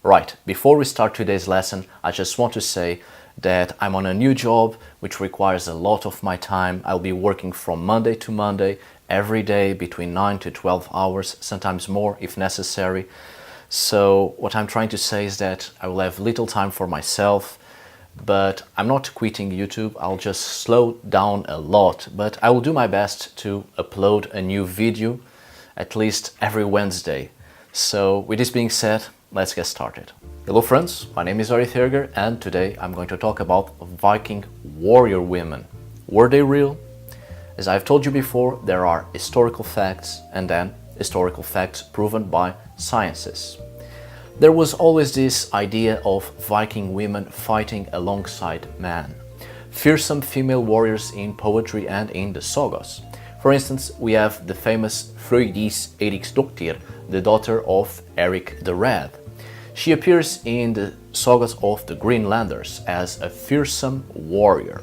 Right, before we start today's lesson, I just want to say that I'm on a new job which requires a lot of my time. I'll be working from Monday to Monday, every day between 9 to 12 hours, sometimes more if necessary. So what I'm trying to say is that I will have little time for myself, but I'm not quitting YouTube. I'll just slow down a lot, but I will do my best to upload a new video at least every Wednesday. So with this being said, let's get started. Hello friends, my name is Ari Thurger and today I'm going to talk about Viking warrior women. Were they real? As I've told you before, there are historical facts and then historical facts proven by sciences. There was always this idea of Viking women fighting alongside men. Fearsome female warriors in poetry and in the sagas. For instance, we have the famous Frøydis Eriksdottir, the daughter of Eric the Red. She appears in the sagas of the Greenlanders as a fearsome warrior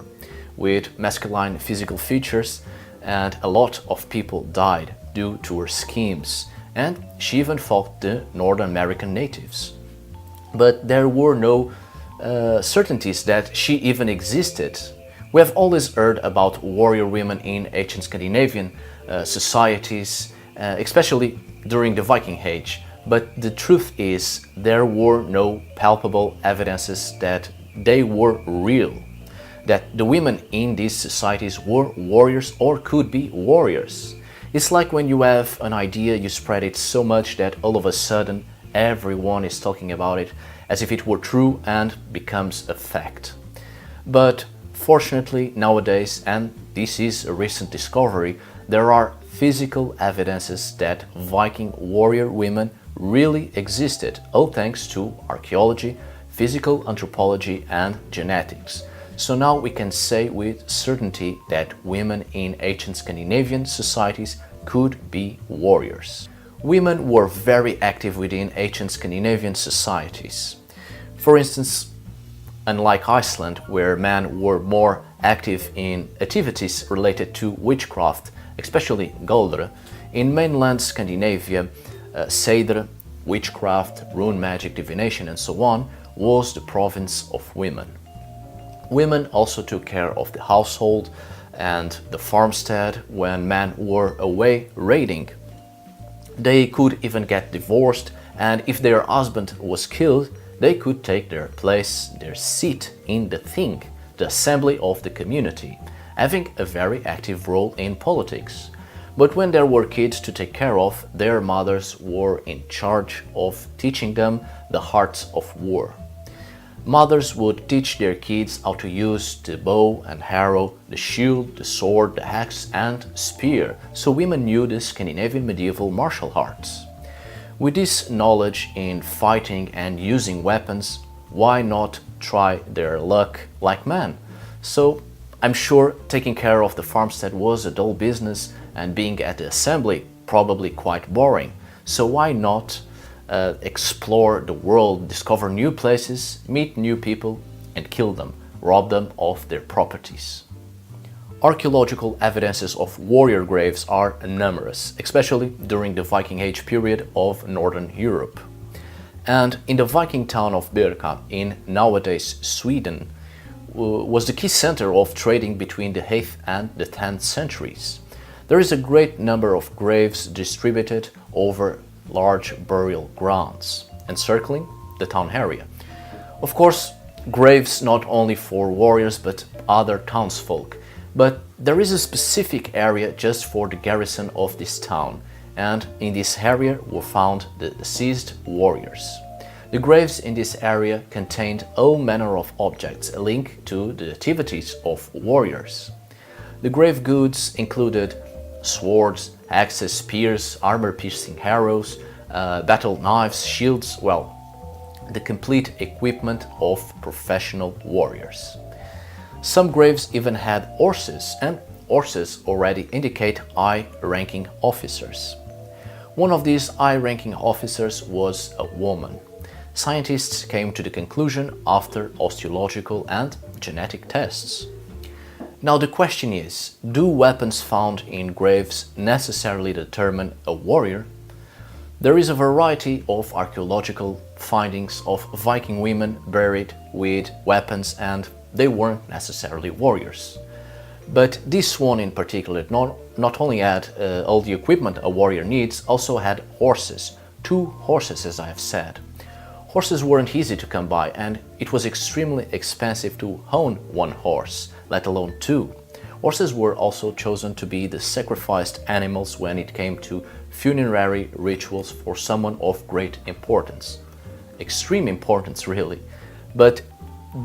with masculine physical features, and a lot of people died due to her schemes, and she even fought the North American natives. But there were no certainties that she even existed. We have always heard about warrior women in ancient Scandinavian societies, especially during the Viking Age. But the truth is, there were no palpable evidences that they were real, that the women in these societies were warriors or could be warriors. It's like when you have an idea, you spread it so much that all of a sudden everyone is talking about it as if it were true and becomes a fact. But fortunately, nowadays, and this is a recent discovery, there are physical evidences that Viking warrior women really existed, all thanks to archaeology, physical anthropology and genetics. So now we can say with certainty that women in ancient Scandinavian societies could be warriors. Women were very active within ancient Scandinavian societies. For instance, unlike Iceland, where men were more active in activities related to witchcraft, especially Galdr, in mainland Scandinavia, Seidr, witchcraft, rune magic, divination and so on, was the province of women. Women also took care of the household and the farmstead when men were away raiding. They could even get divorced, and if their husband was killed, they could take their place, their seat in the Thing, the assembly of the community, having a very active role in politics. But when there were kids to take care of, their mothers were in charge of teaching them the arts of war. Mothers would teach their kids how to use the bow and arrow, the shield, the sword, the axe and spear, so women knew the Scandinavian medieval martial arts. With this knowledge in fighting and using weapons, why not try their luck like men? So I'm sure taking care of the farmstead was a dull business and being at the assembly probably quite boring. So why not explore the world, discover new places, meet new people and kill them, rob them of their properties. Archaeological evidences of warrior graves are numerous, especially during the Viking Age period of Northern Europe. And in the Viking town of Birka in nowadays Sweden was the key center of trading between the 8th and the 10th centuries. There is a great number of graves distributed over large burial grounds, encircling the town area. Of course, graves not only for warriors but other townsfolk, but there is a specific area just for the garrison of this town, and in this area were found the deceased warriors. The graves in this area contained all manner of objects, a link to the activities of warriors. The grave goods included swords, axes, spears, armor-piercing arrows, battle knives, shields, well, the complete equipment of professional warriors. Some graves even had horses, and horses already indicate high-ranking officers. One of these high-ranking officers was a woman. Scientists came to the conclusion after osteological and genetic tests. Now the question is, do weapons found in graves necessarily determine a warrior? There is a variety of archaeological findings of Viking women buried with weapons, and they weren't necessarily warriors. But this one in particular not only had all the equipment a warrior needs, also had horses. 2 horses, as I have said. Horses weren't easy to come by, and it was extremely expensive to own 1 horse, let alone 2. Horses were also chosen to be the sacrificed animals when it came to funerary rituals for someone of great importance. Extreme importance, really. But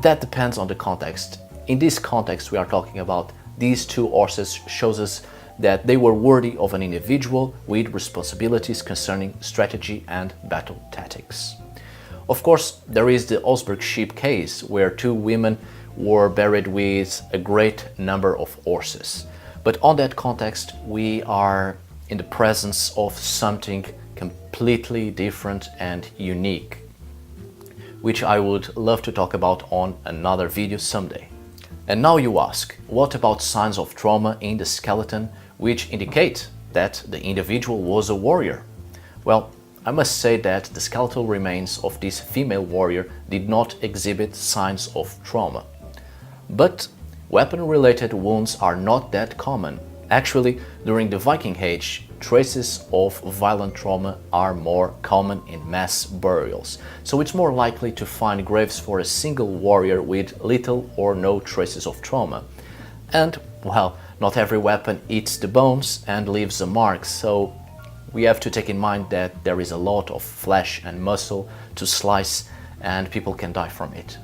that depends on the context. In this context we are talking about, these 2 horses shows us that they were worthy of an individual with responsibilities concerning strategy and battle tactics. Of course, there is the Osberg ship case, where 2 women were buried with a great number of horses. But on that context, we are in the presence of something completely different and unique, which I would love to talk about on another video someday. And now you ask, what about signs of trauma in the skeleton which indicate that the individual was a warrior? Well, I must say that the skeletal remains of this female warrior did not exhibit signs of trauma. But weapon-related wounds are not that common. Actually, during the Viking Age, traces of violent trauma are more common in mass burials, so it's more likely to find graves for a single warrior with little or no traces of trauma. And, well, not every weapon eats the bones and leaves a mark, so we have to take in mind that there is a lot of flesh and muscle to slice, and people can die from it.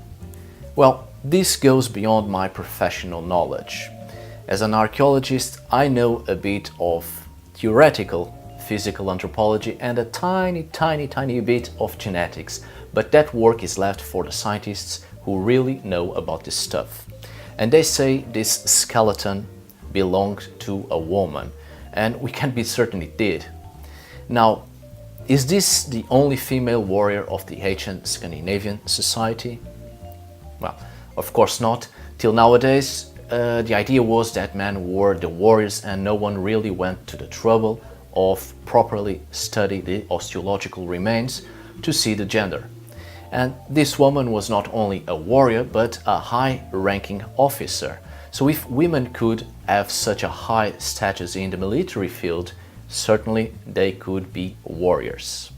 Well, this goes beyond my professional knowledge. As an archaeologist, I know a bit of theoretical physical anthropology and a tiny bit of genetics, but that work is left for the scientists who really know about this stuff. And they say this skeleton belonged to a woman, and we can be certain it did. Now, is this the only female warrior of the ancient Scandinavian society? Well, of course not. Till nowadays, the idea was that men were the warriors, and no one really went to the trouble of properly study the osteological remains to see the gender. And this woman was not only a warrior, but a high-ranking officer. So if women could have such a high status in the military field, certainly they could be warriors.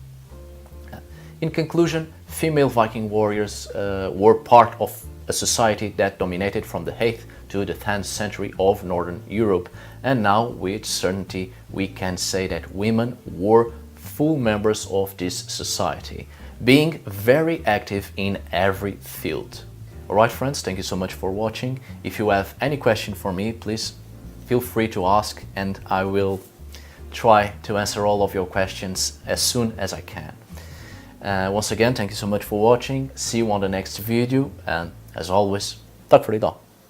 In conclusion, female Viking warriors were part of a society that dominated from the 8th to the 10th century of Northern Europe, and now with certainty we can say that women were full members of this society, being very active in every field. Alright friends, thank you so much for watching. If you have any question for me, please feel free to ask, and I will try to answer all of your questions as soon as I can. Once again, thank you so much for watching. See you on the next video, and as always, tack för idag.